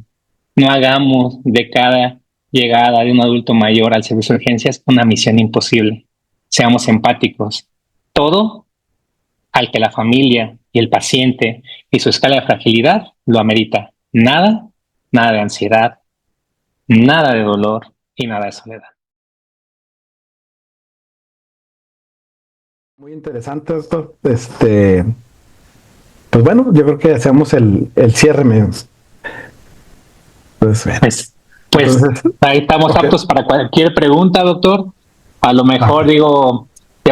No hagamos de cada llegada de un adulto mayor al servicio de urgencias una misión imposible. Seamos empáticos. Todo al que la familia y el paciente y su escala de fragilidad lo amerita. Nada de ansiedad, nada de dolor y nada de soledad. Muy interesante esto. Pues bueno, yo creo que hacemos el cierre. Pues entonces, ahí estamos aptos para cualquier pregunta, doctor. A lo mejor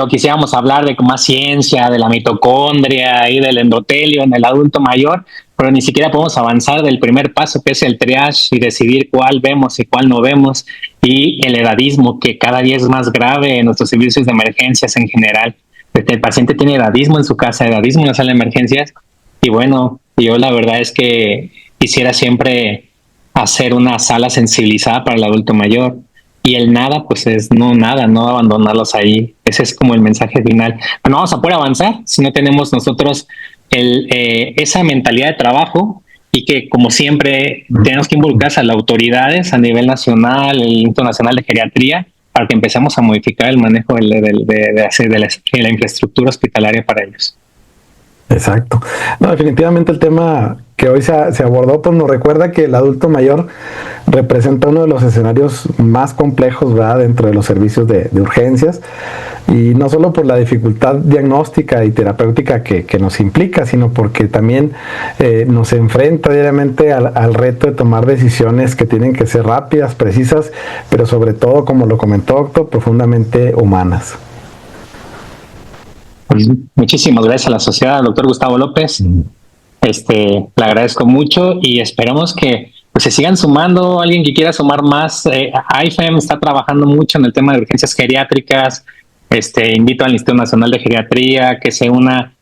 quisiéramos hablar de más ciencia, de la mitocondria y del endotelio en el adulto mayor, pero ni siquiera podemos avanzar del primer paso, que es el triage y decidir cuál vemos y cuál no vemos, y el edadismo, que cada día es más grave en nuestros servicios de emergencias en general. El paciente tiene edadismo en su casa, edadismo en la sala de emergencias, y bueno, yo la verdad es que quisiera siempre hacer una sala sensibilizada para el adulto mayor, y el nada, pues es no abandonarlos ahí. Ese es como el mensaje final. Pero no vamos a poder avanzar si no tenemos nosotros esa mentalidad de trabajo, y que, como siempre, tenemos que involucrarse a las autoridades a nivel nacional, el Instituto Nacional de Geriatría, para que empecemos a modificar el manejo de la infraestructura hospitalaria para ellos. Exacto. No, definitivamente el tema que hoy se abordó pues nos recuerda que el adulto mayor representa uno de los escenarios más complejos, ¿verdad?, dentro de los servicios de urgencias, y no solo por la dificultad diagnóstica y terapéutica que nos implica, sino porque también nos enfrenta diariamente al reto de tomar decisiones que tienen que ser rápidas, precisas, pero sobre todo, como lo comentó doctor, profundamente humanas. Muchísimas gracias a la sociedad, al doctor Gustavo López. Le agradezco mucho y esperamos que se sigan sumando. Alguien que quiera sumar más. IFEM está trabajando mucho en el tema de urgencias geriátricas. Invito al Instituto Nacional de Geriatría que se una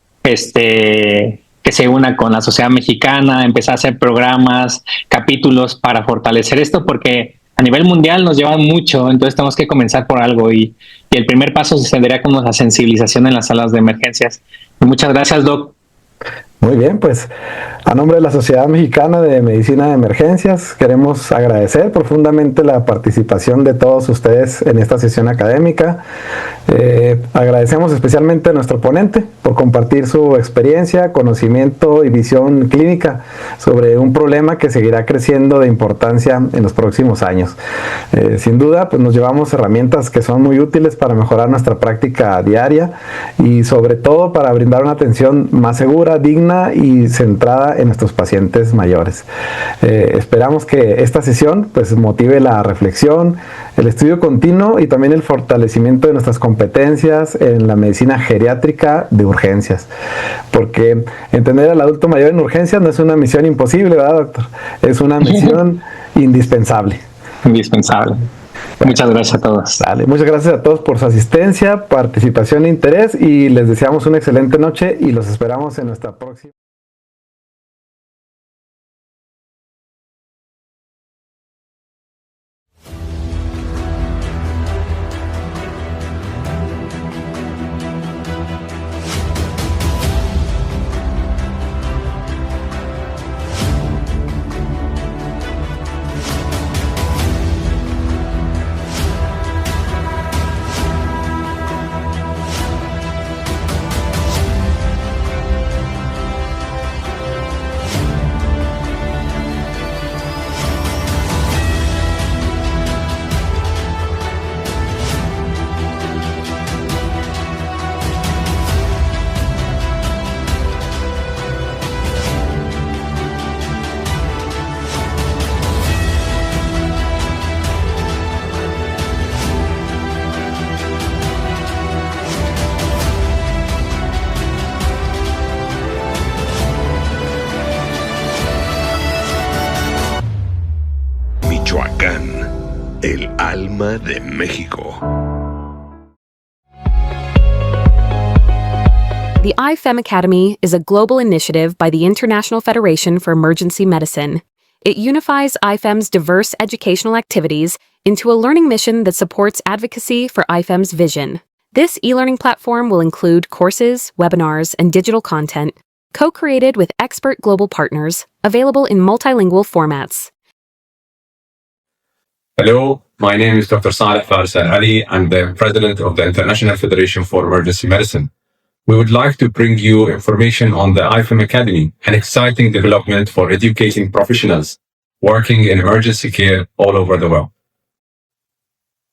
con la sociedad mexicana, empezar a hacer programas, capítulos para fortalecer esto, porque a nivel mundial nos llevan mucho, entonces tenemos que comenzar por algo, y el primer paso se tendría con la sensibilización en las salas de emergencias. Muchas gracias, Doc. Muy bien, pues a nombre de la Sociedad Mexicana de Medicina de Emergencias queremos agradecer profundamente la participación de todos ustedes en esta sesión académica. Agradecemos especialmente a nuestro ponente por compartir su experiencia, conocimiento y visión clínica sobre un problema que seguirá creciendo de importancia en los próximos años. Sin duda, pues nos llevamos herramientas que son muy útiles para mejorar nuestra práctica diaria y sobre todo para brindar una atención más segura, digna y centrada en nuestros pacientes mayores. Esperamos que esta sesión pues motive la reflexión, el estudio continuo y también el fortalecimiento de nuestras competencias en la medicina geriátrica de urgencias, porque entender al adulto mayor en urgencias no es una misión imposible, ¿verdad, doctor? Es una misión indispensable. Indispensable. Muchas gracias a todos. Dale, muchas gracias a todos por su asistencia, participación e interés y les deseamos una excelente noche y los esperamos en nuestra próxima. Michoacán, el alma de México. The IFEM Academy is a global initiative by the International Federation for Emergency Medicine. It unifies IFEM's diverse educational activities into a learning mission that supports advocacy for IFEM's vision. This e-learning platform will include courses, webinars, and digital content, co-created with expert global partners, available in multilingual formats. Hello, my name is Dr. Saleh Farsar Ali. I'm the president of the International Federation for Emergency Medicine. We would like to bring you information on the IFEM Academy, an exciting development for educating professionals working in emergency care all over the world.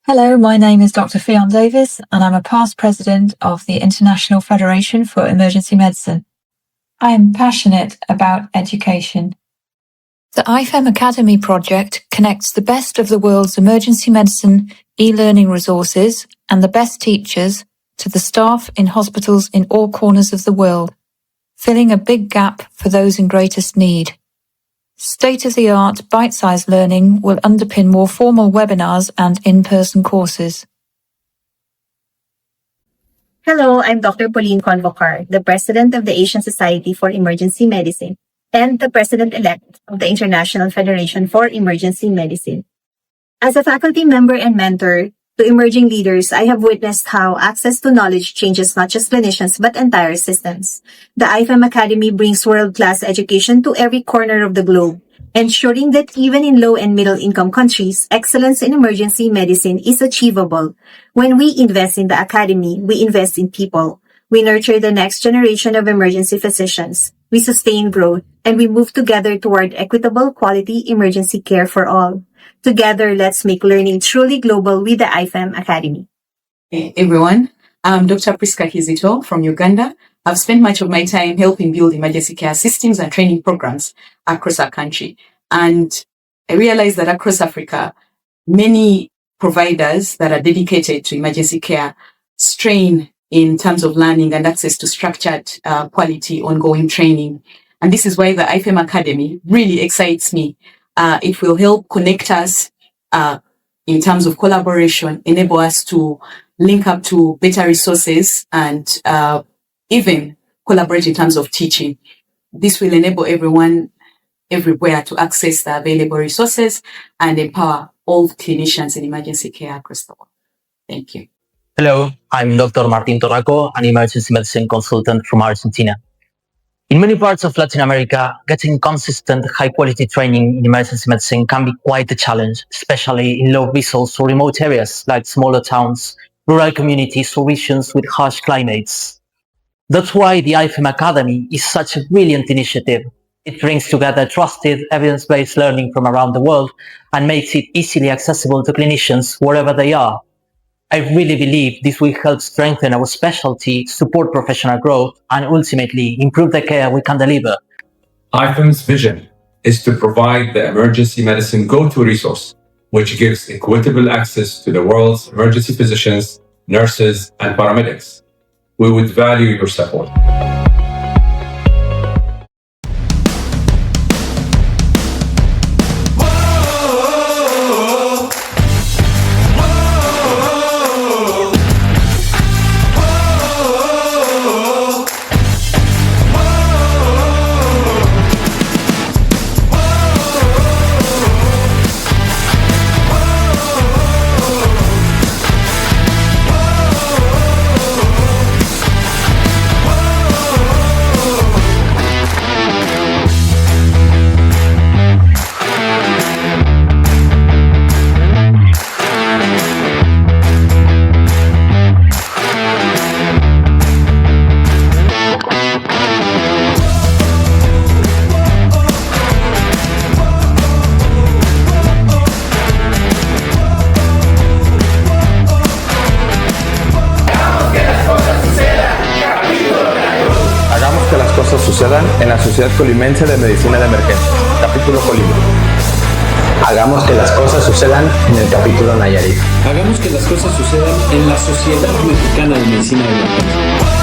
Hello, my name is Dr. Fionn Davis, and I'm a past president of the International Federation for Emergency Medicine. I am passionate about education. The IFEM Academy project connects the best of the world's emergency medicine e-learning resources and the best teachers to the staff in hospitals in all corners of the world, filling a big gap for those in greatest need. State-of-the-art bite-sized learning will underpin more formal webinars and in-person courses. Hello, I'm Dr. Pauline Convocar, the president of the Asian Society for Emergency Medicine and the president-elect of the International Federation for Emergency Medicine. As a faculty member and mentor to emerging leaders, I have witnessed how access to knowledge changes not just clinicians but entire systems. The IFEM Academy brings world-class education to every corner of the globe, ensuring that even in low and middle-income countries, excellence in emergency medicine is achievable. When we invest in the academy, we invest in people. We nurture the next generation of emergency physicians. We sustain growth, and we move together toward equitable quality emergency care for all. Together, let's make learning truly global with the IFEM Academy. Hey everyone, I'm Dr. Priska Kizito from Uganda. I've spent much of my time helping build emergency care systems and training programs across our country. And I realized that across Africa, many providers that are dedicated to emergency care strain in terms of learning and access to structured, quality, ongoing training. And this is why the IFEM Academy really excites me. It will help connect us in terms of collaboration, enable us to link up to better resources and even collaborate in terms of teaching. This will enable everyone everywhere to access the available resources and empower all clinicians in emergency care across the world. Thank you. Hello, I'm Dr. Martin Torraco, an emergency medicine consultant from Argentina. In many parts of Latin America, getting consistent, high-quality training in emergency medicine can be quite a challenge, especially in low-resource or remote areas like smaller towns, rural communities, or regions with harsh climates. That's why the IFEM Academy is such a brilliant initiative. It brings together trusted, evidence-based learning from around the world and makes it easily accessible to clinicians wherever they are. I really believe this will help strengthen our specialty, support professional growth, and ultimately improve the care we can deliver. IFEM's vision is to provide the emergency medicine go-to resource, which gives equitable access to the world's emergency physicians, nurses, and paramedics. We would value your support. Hagamos que las cosas sucedan en la Sociedad Colimense de Medicina de Emergencia, capítulo Colima. Hagamos que las cosas sucedan en el capítulo Nayarit. Hagamos que las cosas sucedan en la Sociedad Mexicana de Medicina de Emergencia.